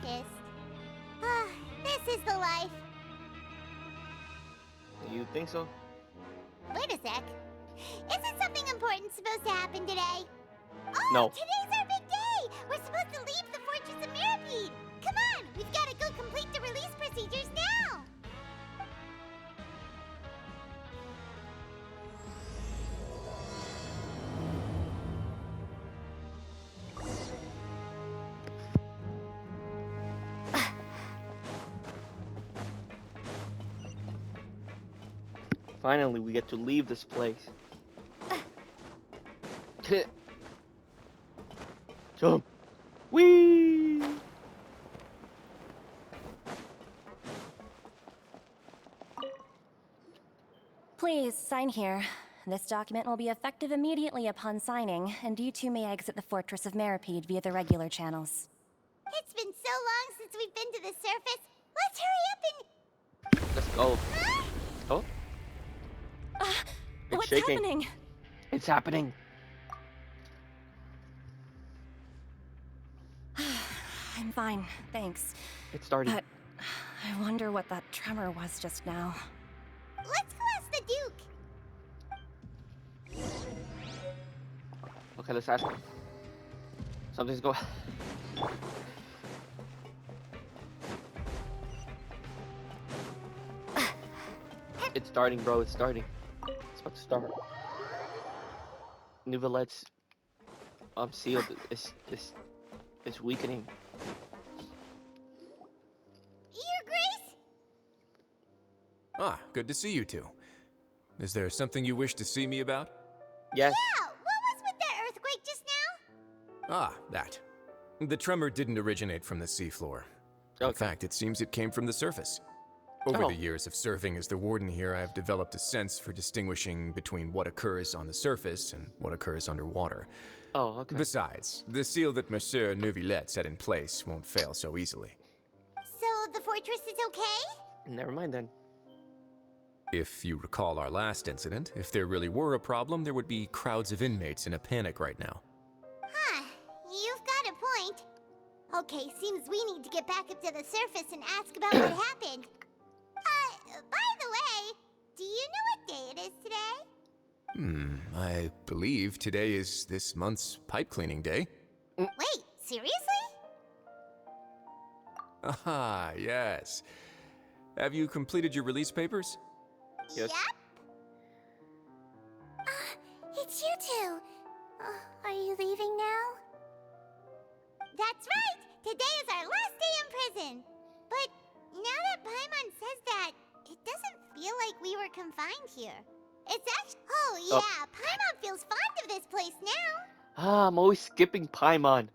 scientist. This is the life. You think so? Wait a sec. Isn't something important supposed to happen today? Oh, No. Today's our big day! We're supposed to leave the Fortress of Mirapede! Come on! We've got to go complete the release procedures now! Finally, we get to leave this place. Jump! Whee! Please, sign here. This document will be effective immediately upon signing, and you two may exit the Fortress of Mirapede via the regular channels. It's been so long since we've been to the surface. Let's hurry up and... Let's go. Huh? Oh, it's What's shaking. happening? It's happening. I'm fine, thanks. It's starting. But I wonder what that tremor was just now. Let's go ask the Duke. Okay, let's ask him. Something's going. It's starting, bro. It's starting. It's about to start. Nuvalet's sealed. It's weakening. Your Grace? Ah, good to see you two. Is there something you wish to see me about? Yes. Yeah, what was with that earthquake just now? Ah, that. The tremor didn't originate from the seafloor. In Okay. fact, it seems it came from the surface. Over Oh. the years of serving as the warden here, I have developed a sense for distinguishing between what occurs on the surface and what occurs underwater. Oh, okay. Besides, the seal that Monsieur Neuvillette set in place won't fail so easily. So the fortress is okay? Never mind then. If you recall our last incident, if there really were a problem, there would be crowds of inmates in a panic right now. Huh, you've got a point. Okay, seems we need to get back up to the surface and ask about what happened. By the way, do you know what day it is today? I believe today is this month's pipe cleaning day. Wait, seriously? Aha, yes. Have you completed your release papers? Yes. Yep. It's you two. Are you leaving now? That's right! Today is our last day in prison! But now that Paimon says that, it doesn't feel like we were confined here. It's actually... Oh yeah, Paimon feels fond of this place now! Ah, I'm always skipping Paimon.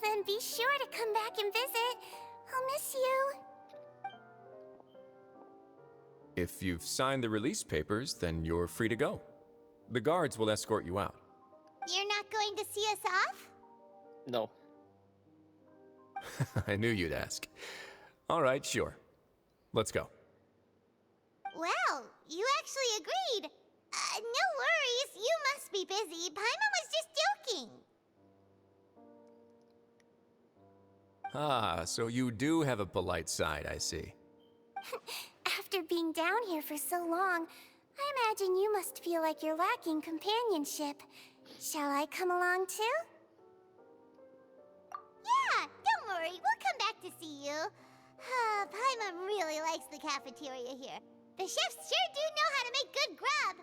Then be sure to come back and visit. I'll miss you. If you've signed the release papers, then you're free to go. The guards will escort you out. You're not going to see us off? No. I knew you'd ask. All right, sure. Let's go. Well, you actually agreed. No worries, you must be busy. Paimon was just joking. Ah, so you do have a polite side, I see. After being down here for so long, I imagine you must feel like you're lacking companionship. Shall I come along too? Yeah, don't worry, we'll come back to see you. Paimon really likes the cafeteria here. The chefs sure do know how to make good grub.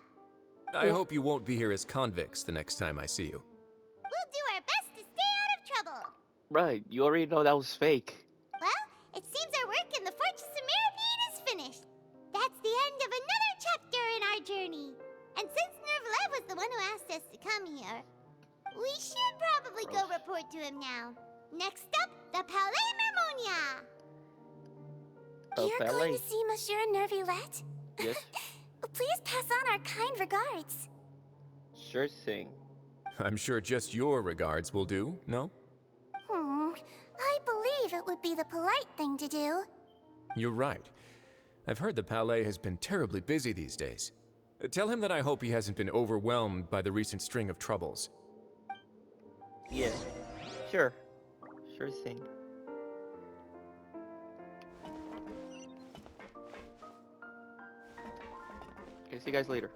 I hope you won't be here as convicts the next time I see you. We'll do our best to stay out of trouble. Right, you already know that was fake. Well, it seems our work in the Fortress of Mirapede is finished. That's the end of another chapter in our journey. And since Neuvillette was the one who asked us to come here, we should probably go report to him now. Next up, the Palais Mermonia. Oh, You're ballet. going to see Monsieur Neuvillette? Yes, Please pass on our kind regards. sure thing. I'm sure just your regards will do, no? I believe it would be the polite thing to do. You're right. I've heard the Palais has been terribly busy these days. Tell him that I hope he hasn't been overwhelmed by the recent string of troubles. Yeah, sure. Sure thing. Okay, see you guys later.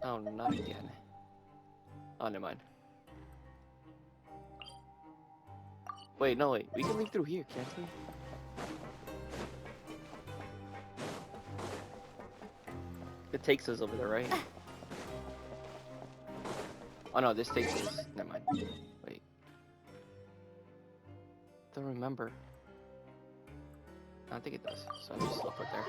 Oh, not again. Oh, never mind. Wait, no, wait. We can leave through here, can't we? It takes us over there, right? Oh no, this takes us. Never mind. Wait. Don't remember. I don't think it does. So I'll just teleport there.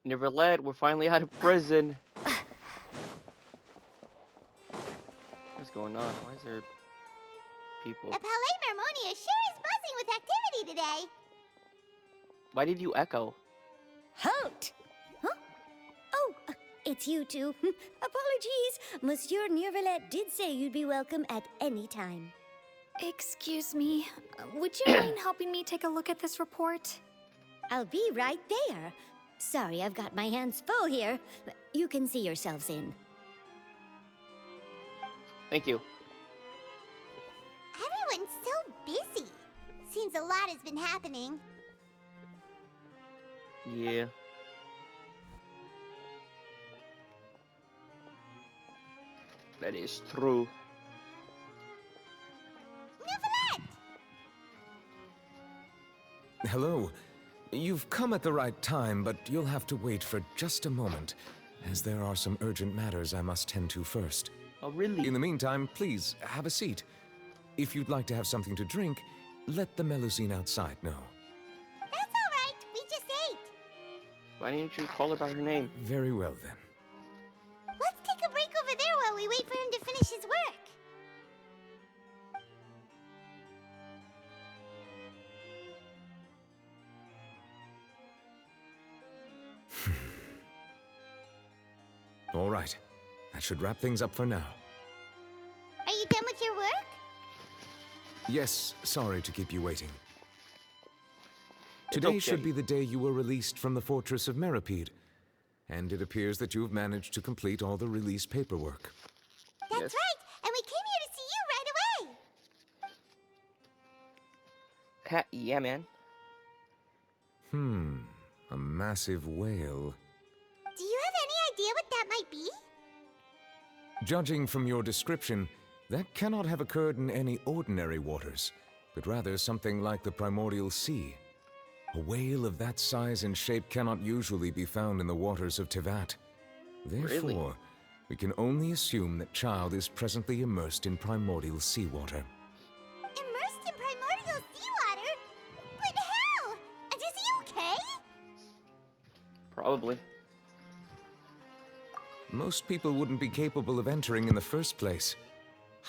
Neverland, we're finally out of prison. What's going on? Why is there people? The Palais Mermonia sure is buzzing with activity today. Why did you echo? Halt! Huh? Oh, it's you two. Apologies. Monsieur Neuvillette did say you'd be welcome at any time. Excuse me. Would you mind helping me take a look at this report? I'll be right there. Sorry, I've got my hands full here. You can see yourselves in. Thank you. Everyone's so busy. Seems a lot has been happening. Yeah. That is true. Neuvillette! Hello. You've come at the right time, but you'll have to wait for just a moment, as there are some urgent matters I must tend to first. Oh, really? In the meantime, please, have a seat. If you'd like to have something to drink, let the Melusine outside know. That's all right. We just ate. Why didn't you call her by her name? Very well, then. Let's take a break over there while we wait for him to finish his work. All right. That should wrap things up for now. Are you done with your work? Yes, sorry to keep you waiting. Today should be the day you were released from the Fortress of Meripede, and it appears that you have managed to complete all the release paperwork. That's Yes. right. And we came here to see you right away. Yeah, man. A massive whale. Do you have any idea what that might be? Judging from your description, that cannot have occurred in any ordinary waters, but rather something like the primordial sea. A whale of that size and shape cannot usually be found in the waters of Tevat. Therefore, we can only assume that Child is presently immersed in primordial seawater. Immersed in primordial seawater? But how? And is he okay? Probably. Most people wouldn't be capable of entering in the first place.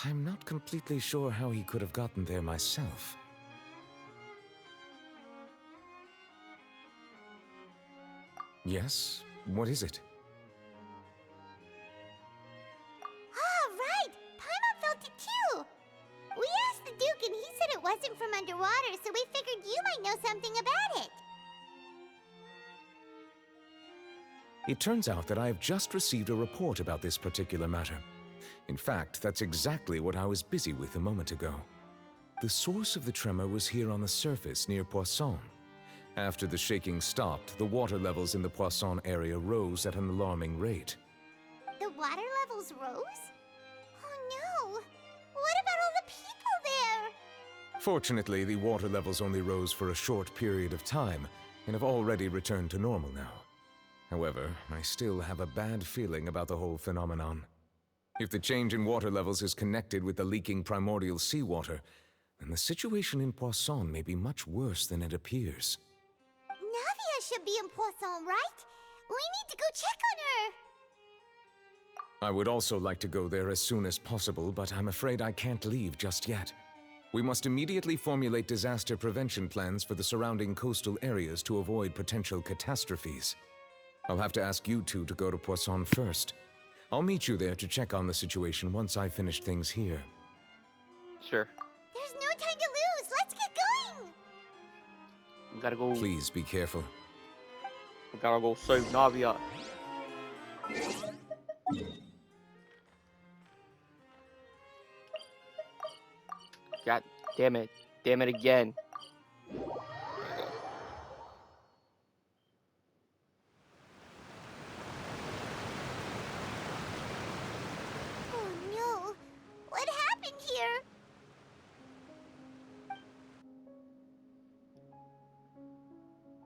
I'm not completely sure how he could have gotten there myself. Yes? What is it? Oh, right! Paimon felt it too! We asked the Duke and he said it wasn't from underwater, so we figured you might know something about it. It turns out that I have just received a report about this particular matter. In fact, that's exactly what I was busy with a moment ago. The source of the tremor was here on the surface near Poisson. After the shaking stopped, the water levels in the Poisson area rose at an alarming rate. The water levels rose? Oh no! What about all the people there? Fortunately, the water levels only rose for a short period of time and have already returned to normal now. However, I still have a bad feeling about the whole phenomenon. If the change in water levels is connected with the leaking primordial seawater, then the situation in Poisson may be much worse than it appears. Navia should be in Poisson, right? We need to go check on her! I would also like to go there as soon as possible, but I'm afraid I can't leave just yet. We must immediately formulate disaster prevention plans for the surrounding coastal areas to avoid potential catastrophes. I'll have to ask you two to go to Poisson first. I'll meet you there to check on the situation once I've finished things here. Sure. There's no time to lose! Let's get going! We gotta go. Please be careful. We gotta go save Navia. God damn it. Damn it again. Oh no! What happened here?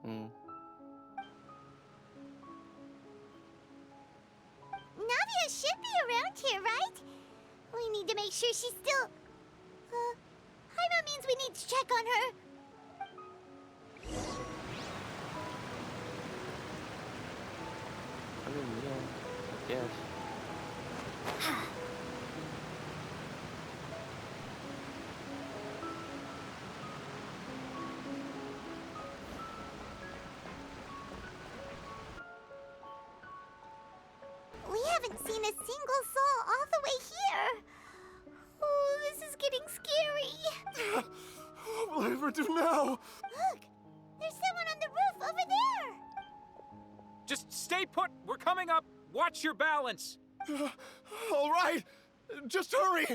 Hmm. Navia should be around here, right? We need to make sure she's still... Hydro means we need to check on her. I mean, yeah, I guess. We haven't seen a single soul all the way here. Oh, this is getting scary. What will I ever do now? Look, there's someone on the roof over there. Just stay put. We're coming up. Watch your balance. All right, just hurry.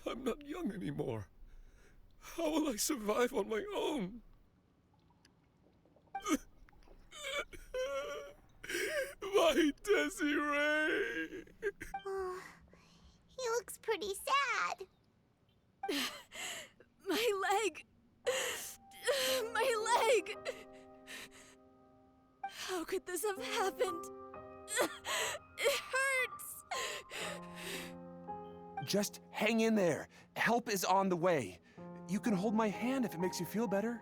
I'm not young anymore. How will I survive on my own? My Desiree! Oh, he looks pretty sad. My leg! My leg! How could this have happened? It hurts! Just hang in there. Help is on the way. You can hold my hand if it makes you feel better.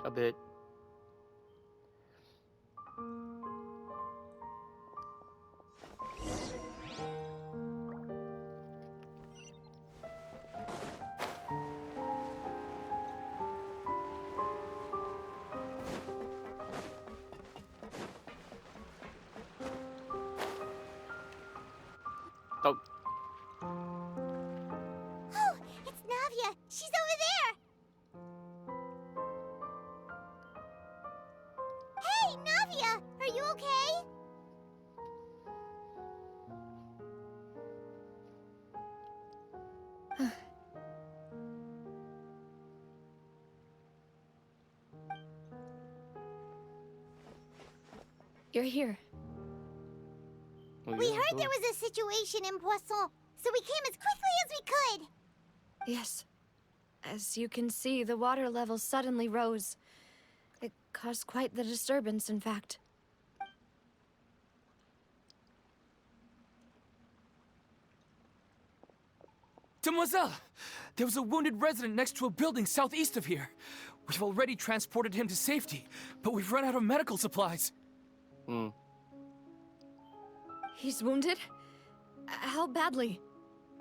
A bit. Oh, Oh, it's Navia. She's over there. Hey, Navia, are you okay? You're here. oh, We yeah, heard cool. there was a situation in Poisson, so we came as quickly as we could. Yes. As you can see, the water level suddenly rose. It caused quite the disturbance, in fact. Demoiselle! There was a wounded resident next to a building southeast of here. We've already transported him to safety, but we've run out of medical supplies. Hmm. He's wounded? How badly?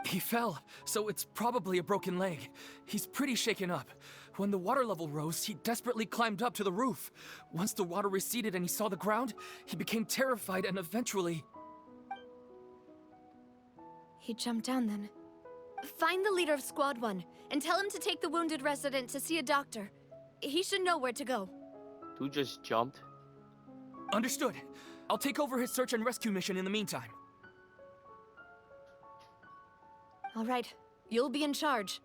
He fell, so it's probably a broken leg. He's pretty shaken up. When the water level rose, he desperately climbed up to the roof. Once the water receded and he saw the ground, he became terrified and eventually... He jumped down then. Find the leader of Squad 1 and tell him to take the wounded resident to see a doctor. He should know where to go. Dude just jumped. Understood. I'll take over his search and rescue mission in the meantime. All right, you'll be in charge.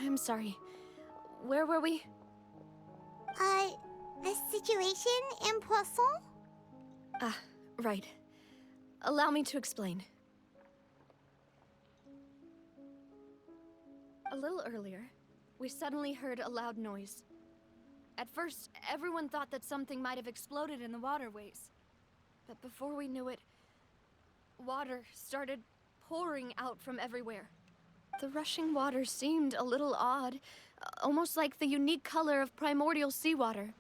I'm sorry. Where were we? The situation in Poisson? Ah, right. Allow me to explain. A little earlier, we suddenly heard a loud noise. At first, everyone thought that something might have exploded in the waterways. But before we knew it, water started pouring out from everywhere. The rushing water seemed a little odd, almost like the unique color of primordial seawater.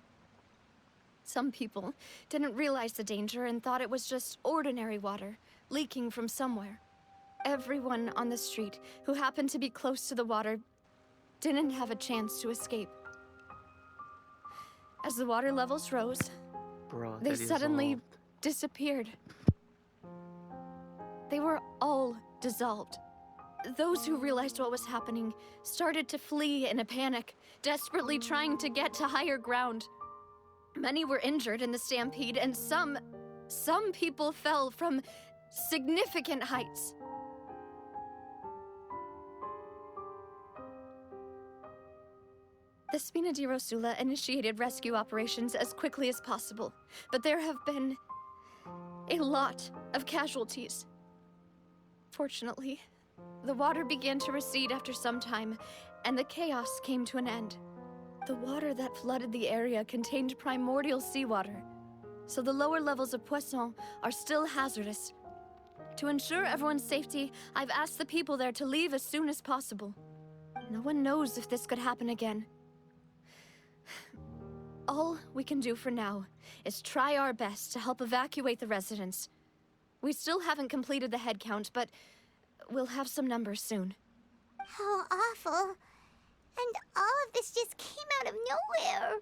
Some people didn't realize the danger and thought it was just ordinary water, leaking from somewhere. Everyone on the street who happened to be close to the water didn't have a chance to escape. As the water levels rose, Bro, they they suddenly dissolved. disappeared. They were all dissolved. Those who realized what was happening started to flee in a panic, desperately trying to get to higher ground. Many were injured in the stampede, and some people fell from significant heights. The Spina di Rosula initiated rescue operations as quickly as possible, but there have been a lot of casualties. Fortunately, the water began to recede after some time, and the chaos came to an end. The water that flooded the area contained primordial seawater, so the lower levels of Poisson are still hazardous. To ensure everyone's safety, I've asked the people there to leave as soon as possible. No one knows if this could happen again. All we can do for now is try our best to help evacuate the residents. We still haven't completed the head count, but we'll have some numbers soon. How awful. And all of this just came out of nowhere.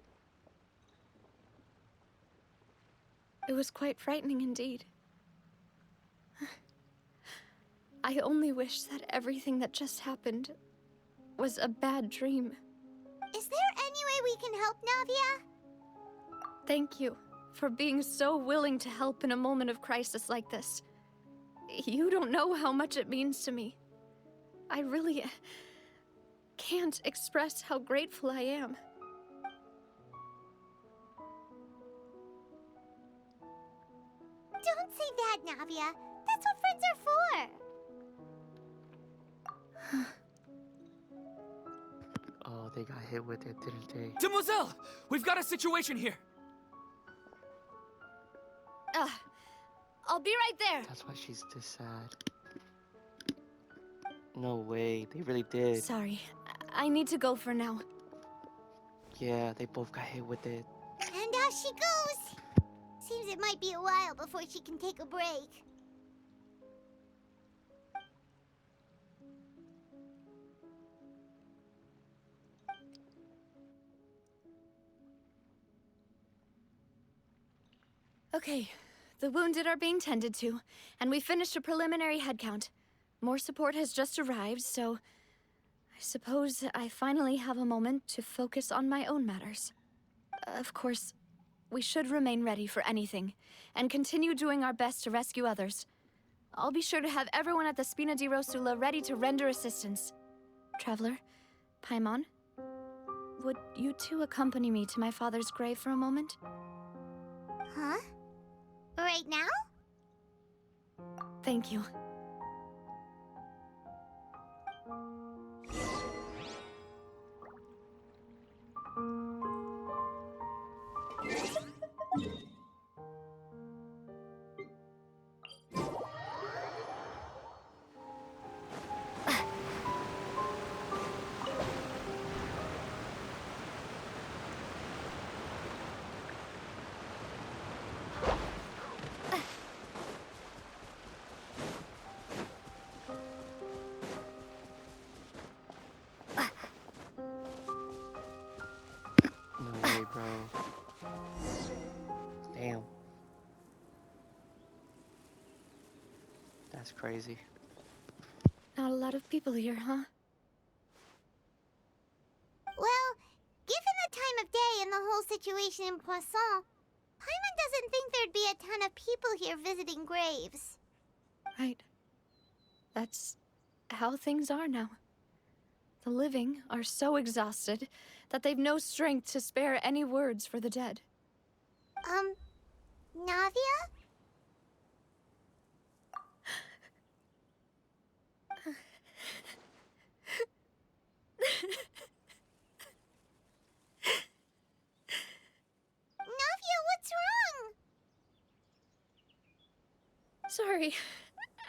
It was quite frightening indeed. I only wish that everything that just happened was a bad dream. Is there any way we can help, Navia? Thank you for being so willing to help in a moment of crisis like this. You don't know how much it means to me. I really can't express how grateful I am. Don't say that, Navia. That's what friends are for. Oh, they got hit with it, didn't they? Demoiselle! We've got a situation here! I'll be right there. That's why she's this sad. No way, they really did. Sorry, I need to go for now. Yeah, they both got hit with it. And out she goes. Seems it might be a while before she can take a break. Okay, the wounded are being tended to, and we finished a preliminary head count. More support has just arrived, so I suppose I finally have a moment to focus on my own matters. Of course, we should remain ready for anything, and continue doing our best to rescue others. I'll be sure to have everyone at the Spina di Rosula ready to render assistance. Traveler, Paimon, would you two accompany me to my father's grave for a moment? Huh? Right now? Thank you. No way, bro. Damn. That's crazy. Not a lot of people here, huh? Well, given the time of day and the whole situation in Poisson, Paimon doesn't think there'd be a ton of people here visiting graves. Right. That's how things are now. The living are so exhausted that they've no strength to spare any words for the dead. Navia? Navia, what's wrong? Sorry.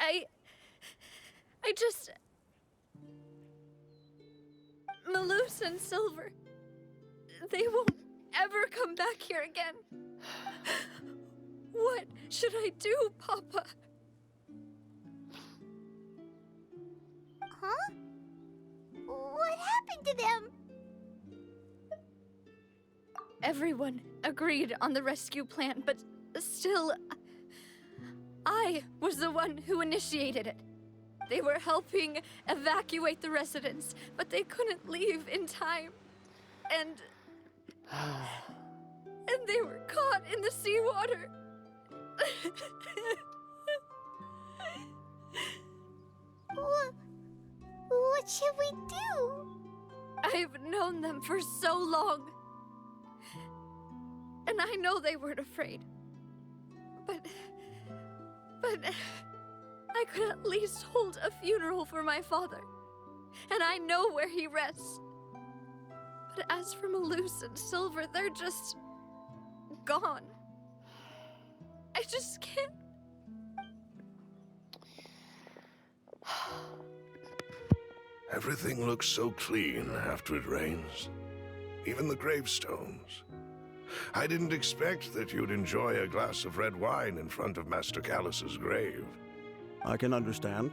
I just... Malus and Silver. They won't ever come back here again. What should I do, Papa? Huh? What happened to them? Everyone agreed on the rescue plan, but still, I was the one who initiated it. They were helping evacuate the residents, but they couldn't leave in time. And they were caught in the seawater. What should we do? I've known them for so long. And I know they weren't afraid. But I could at least hold a funeral for my father. And I know where he rests. But as for Malus and Silver, they're just gone. I just can't. Everything looks so clean after it rains. Even the gravestones. I didn't expect that you'd enjoy a glass of red wine in front of Master Callus's grave. I can understand.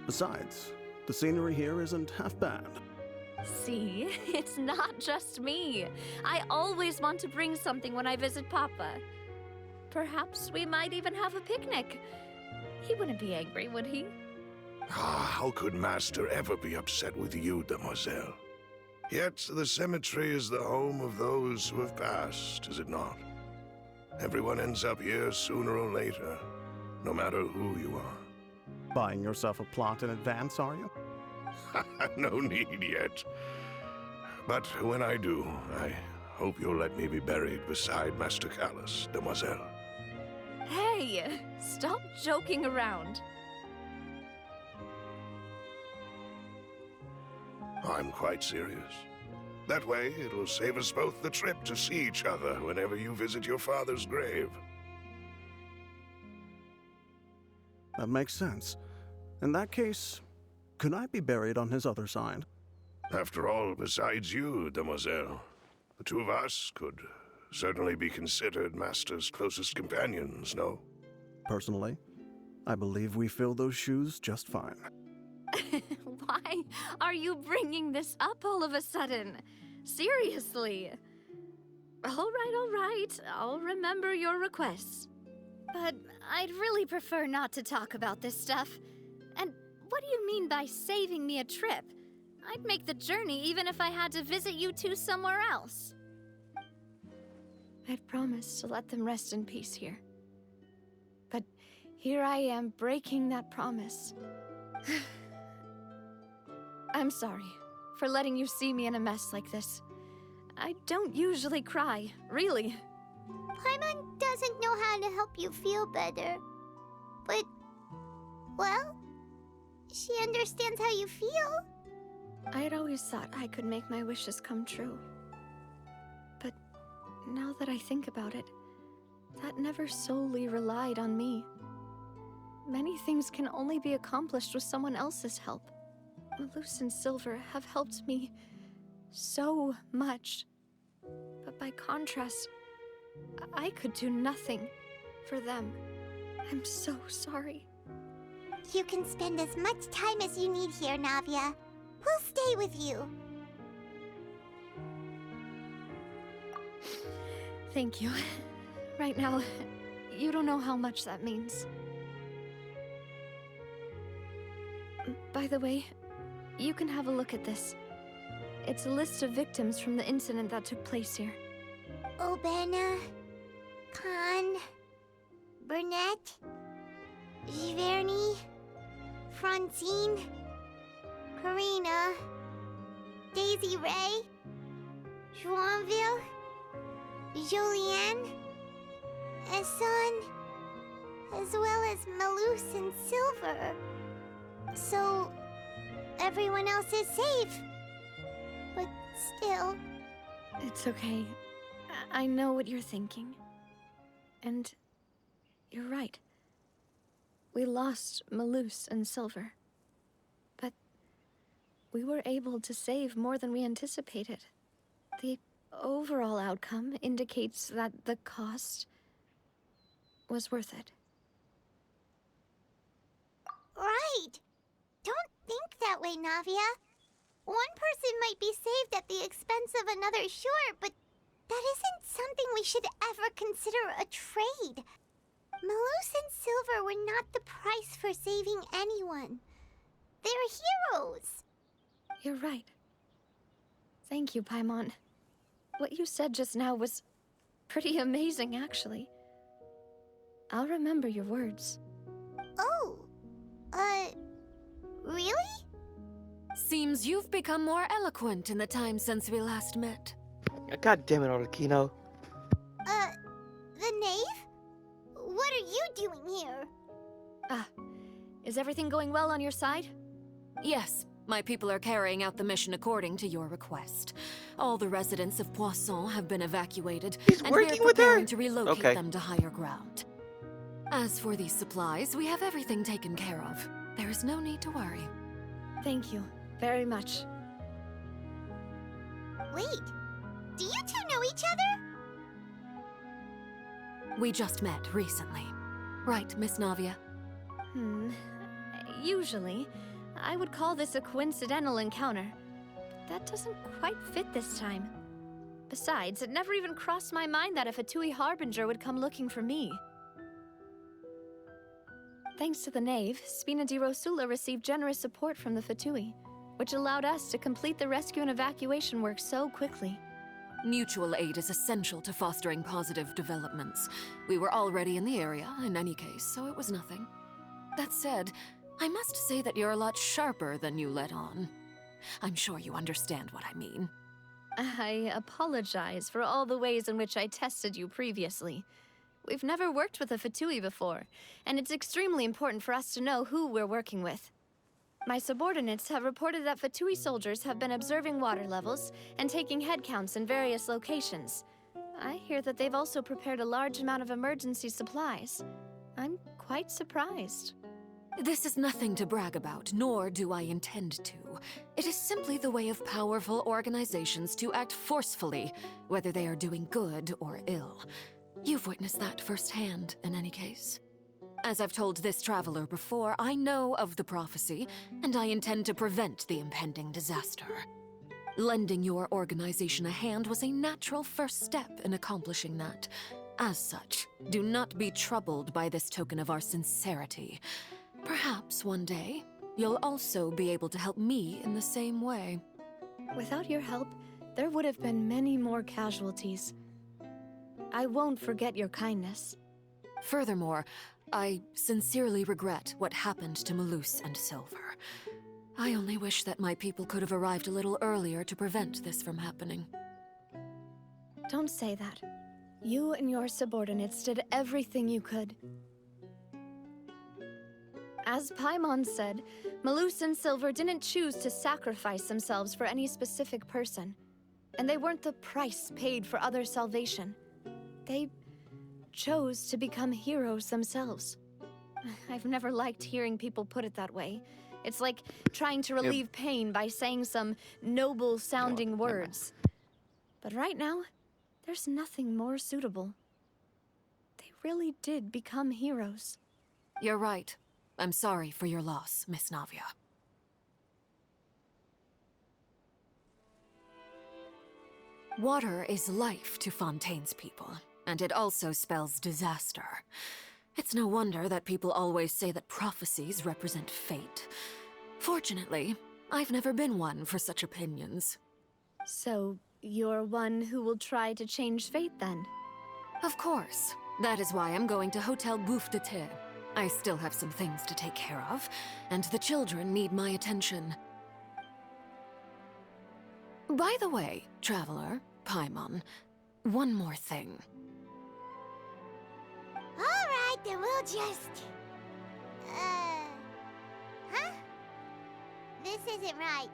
Besides, the scenery here isn't half bad. See, it's not just me. I always want to bring something when I visit Papa. Perhaps we might even have a picnic. He wouldn't be angry, would he? How could Master ever be upset with you, Demoiselle? Yet the cemetery is the home of those who have passed, is it not? Everyone ends up here sooner or later, no matter who you are. Buying yourself a plot in advance, are you? No need yet. But when I do, I hope you'll let me be buried beside Master Callus, Demoiselle. Hey, stop joking around. I'm quite serious. That way, it'll save us both the trip to see each other whenever you visit your father's grave. That makes sense. In that case, could I be buried on his other side? After all, besides you, Demoiselle, the two of us could certainly be considered Master's closest companions, no? Personally, I believe we fill those shoes just fine. Why are you bringing this up all of a sudden? Seriously. All right. I'll remember your requests. But I'd really prefer not to talk about this stuff. And what do you mean by saving me a trip? I'd make the journey even if I had to visit you two somewhere else. I'd promised to let them rest in peace here. But here I am breaking that promise. I'm sorry for letting you see me in a mess like this. I don't usually cry, really. Paimon doesn't know how to help you feel better. But, well, she understands how you feel. I had always thought I could make my wishes come true. But now that I think about it, that never solely relied on me. Many things can only be accomplished with someone else's help. Malus and Silver have helped me so much. But by contrast, I could do nothing for them. I'm so sorry. You can spend as much time as you need here, Navia. We'll stay with you. Thank you. Right now, you don't know how much that means. By the way, you can have a look at this. It's a list of victims from the incident that took place here. Obena, Khan, Burnett, Giverny, Francine, Karina, Daisy Ray, Joinville, Julianne, Esson, as well as Malus and Silver. So, everyone else is safe. But still... It's okay. I know what you're thinking. And you're right. We lost Malus and Silver. But we were able to save more than we anticipated. The overall outcome indicates that the cost was worth it. Right! Don't think that way, Navia. One person might be saved at the expense of another, sure, but that isn't something we should ever consider a trade. Malus and Silver were not the price for saving anyone. They're heroes. You're right. Thank you, Paimon. What you said just now was pretty amazing, actually. I'll remember your words. Oh, really? Seems you've become more eloquent in the time since we last met. God damn it, Arlecchino. The knave? What are you doing here? Is everything going well on your side? Yes, my people are carrying out the mission according to your request. All the residents of Poisson have been evacuated, and we're preparing to relocate them to higher ground. As for these supplies, we have everything taken care of. There is no need to worry. Thank you very much. Wait, do you two know each other? We just met recently. Right, Miss Navia? Usually, I would call this a coincidental encounter. But that doesn't quite fit this time. Besides, it never even crossed my mind that a Fatui Harbinger would come looking for me. Thanks to the Knave, Spina di Rosula received generous support from the Fatui, which allowed us to complete the rescue and evacuation work so quickly. Mutual aid is essential to fostering positive developments. We were already in the area, in any case, so it was nothing. That said, I must say that you're a lot sharper than you let on. I'm sure you understand what I mean. I apologize for all the ways in which I tested you previously. We've never worked with a Fatui before, and it's extremely important for us to know who we're working with. My subordinates have reported that Fatui soldiers have been observing water levels and taking head counts in various locations. I hear that they've also prepared a large amount of emergency supplies. I'm quite surprised. This is nothing to brag about, nor do I intend to. It is simply the way of powerful organizations to act forcefully, whether they are doing good or ill. You've witnessed that firsthand, in any case. As I've told this traveler before, I know of the prophecy, and I intend to prevent the impending disaster. Lending your organization a hand was a natural first step in accomplishing that. As such, do not be troubled by this token of our sincerity. Perhaps one day, you'll also be able to help me in the same way. Without your help, there would have been many more casualties. I won't forget your kindness. Furthermore, I sincerely regret what happened to Malus and Silver. I only wish that my people could have arrived a little earlier to prevent this from happening. Don't say that. You and your subordinates did everything you could. As Paimon said, Malus and Silver didn't choose to sacrifice themselves for any specific person. And they weren't the price paid for other salvation. They chose to become heroes themselves. I've never liked hearing people put it that way. It's like trying to relieve pain by saying some noble-sounding words. But right now, there's nothing more suitable. They really did become heroes. You're right. I'm sorry for your loss, Miss Navia. Water is life to Fontaine's people, and it also spells disaster. It's no wonder that people always say that prophecies represent fate. Fortunately, I've never been one for such opinions. So, you're one who will try to change fate, then? Of course. That is why I'm going to Hotel Bouffe de Thé. I still have some things to take care of, and the children need my attention. By the way, Traveler, Paimon, one more thing. Alright, then we'll just... Huh? This isn't right.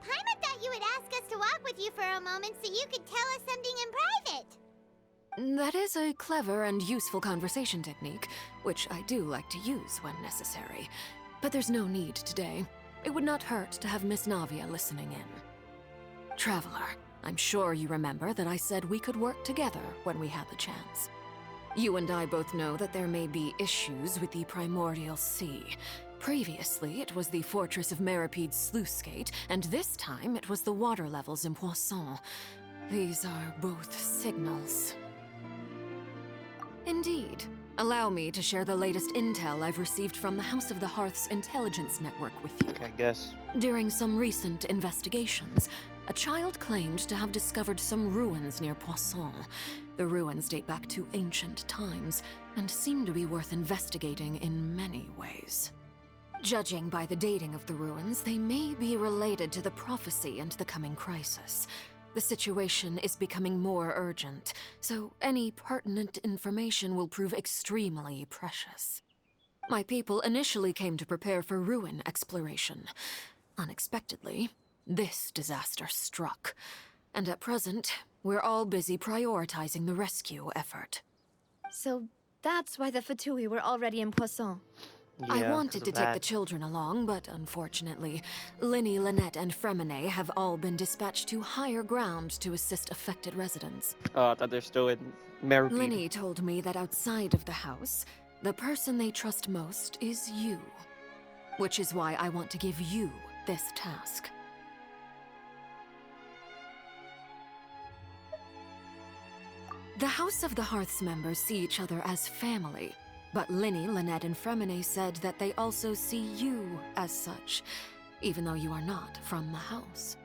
Paimon thought you would ask us to walk with you for a moment so you could tell us something in private. That is a clever and useful conversation technique, which I do like to use when necessary. But there's no need today. It would not hurt to have Miss Navia listening in. Traveler, I'm sure you remember that I said we could work together when we had the chance. You and I both know that there may be issues with the Primordial Sea. Previously, it was the Fortress of Meripede's sluice gate, and this time it was the water levels in Poisson. These are both signals. Indeed. Allow me to share the latest intel I've received from the House of the Hearth's intelligence network with you. I guess. During some recent investigations, a child claimed to have discovered some ruins near Poisson. The ruins date back to ancient times and seem to be worth investigating in many ways. Judging by the dating of the ruins, they may be related to the prophecy and the coming crisis. The situation is becoming more urgent, so any pertinent information will prove extremely precious. My people initially came to prepare for ruin exploration. Unexpectedly, this disaster struck, and at present, we're all busy prioritizing the rescue effort. So that's why the Fatui were already in Poisson. I wanted to take the children along, but unfortunately, Linny, Lynette, and Fremine have all been dispatched to higher ground to assist affected residents. Oh, I thought they're still in Meripede. Linny told me that outside of the house, the person they trust most is you. Which is why I want to give you this task. The House of the Hearth's members see each other as family. But Linny, Lynette, and Fremine said that they also see you as such, even though you are not from the house.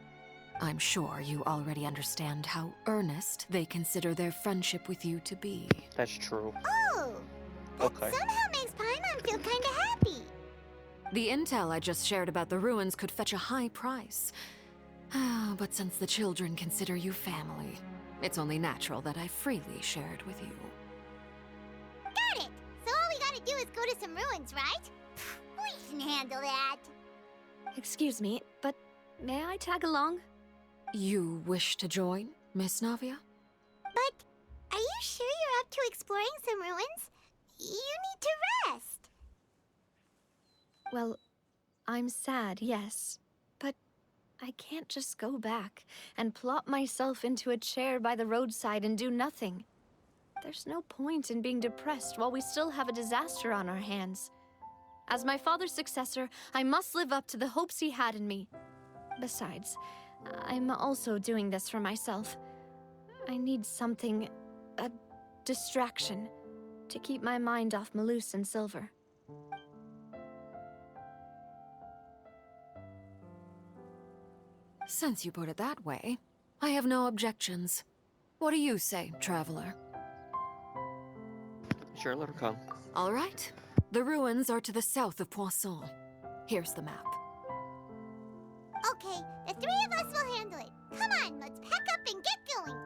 I'm sure you already understand how earnest they consider their friendship with you to be. That's true. Oh! That somehow makes Paimon feel kinda happy. The intel I just shared about the ruins could fetch a high price. But since the children consider you family, it's only natural that I freely share it with you. Got it! So all we gotta do is go to some ruins, right? We can handle that. Excuse me, but may I tag along? You wish to join, Miss Navia? But are you sure you're up to exploring some ruins? You need to rest. Well, I'm sad, yes. But I can't just go back and plop myself into a chair by the roadside and do nothing. There's no point in being depressed while we still have a disaster on our hands. As my father's successor, I must live up to the hopes he had in me. Besides, I'm also doing this for myself. I need something, a distraction, to keep my mind off Malus and Silver. Since you put it that way, I have no objections. What do you say, traveler? Sure, let her come. All right. The ruins are to the south of Poisson. Here's the map. Okay, the three of us will handle it. Come on, let's pack up and get going.